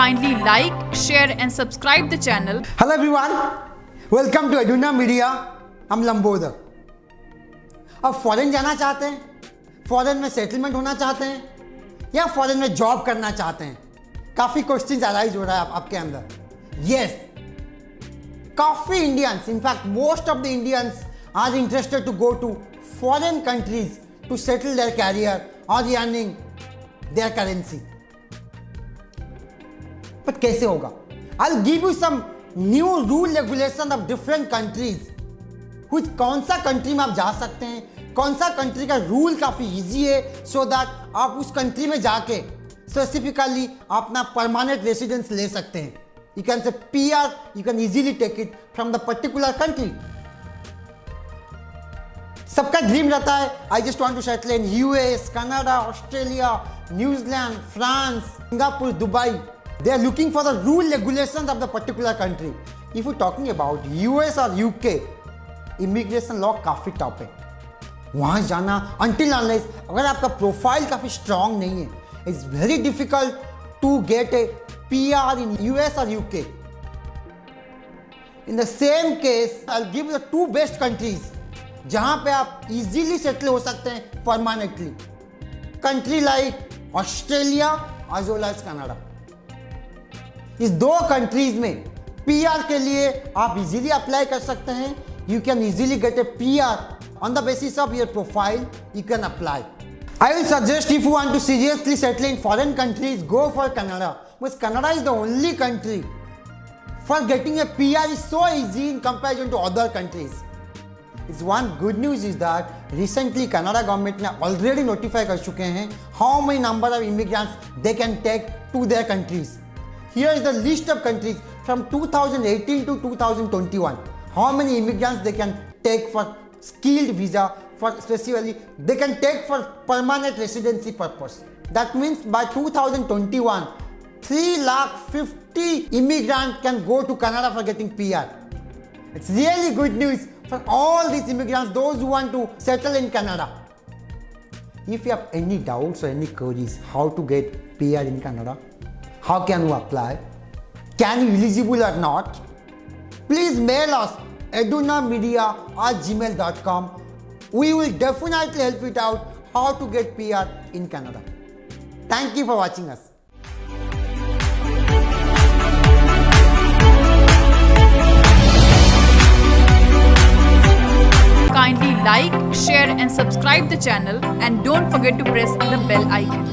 Kindly like, share and subscribe the channel. Hello everyone, welcome to EDUNOM MEDIA. I'm Lambodar. अब foreign जाना चाहते हैं, foreign में settlement होना चाहते हैं या फॉरेन में जॉब करना चाहते हैं? काफ़ी क्वेश्चंस अराइज हो रहा है आपके अंदर. यस, काफ़ी Indians, in fact most of the Indians are interested to go to foreign countries to settle their career और अर्निंग देयर करेंसी. बट कैसे होगा? I will give you some new rule regulation of different countries. कौन सा country में आप जा सकते हैं, कौन सा कंट्री का रूल काफ़ी इजी है, सो दैट आप उस कंट्री में जाके स्पेसिफिकली अपना परमानेंट रेसिडेंस ले सकते हैं. You can say PR, you can easily take it from the particular country. सबका ड्रीम रहता है, I just want to settle in US, Canada, Australia, New Zealand, France, Singapore, Dubai. They are looking for the rule regulations of the particular country. If you're talking about US or UK, immigration law काफ़ी top है. वहाँ जाना until unless अगर आपका profile काफ़ी strong नहीं है, it's very difficult to get a PR in US or UK. In the same case, I'll give you the two best countries जहाँ पे आप easily settle हो सकते हैं permanently. Country like Australia as well as Canada. इस दो countries में PR के लिए आप इजीली अप्लाई कर सकते हैं. You can easily get a PR on the basis of your profile. You can apply. I will suggest if you want to seriously settle in foreign countries, go for Canada. Because Canada is the only country for getting a PR is so easy in comparison to other countries. Is one good news is that recently Canada government ने already notify कर चुके हैं how many number of immigrants they can take to their countries. Here is the list of countries from 2018 to 2021. How many immigrants they can take for skilled visa, for specifically they can take for permanent residency purpose. That means by 2021, 350,000 immigrants can go to Canada for getting PR. It's really good news for all these immigrants, those who want to settle in Canada. If you have any doubts or any queries how to get PR in Canada, how can you apply? Can you eligible or not? Please mail us edunommedia@gmail.com. We will definitely help you out how to get PR in Canada. Thank you for watching us. Kindly like, share and subscribe the channel and don't forget to press the bell icon.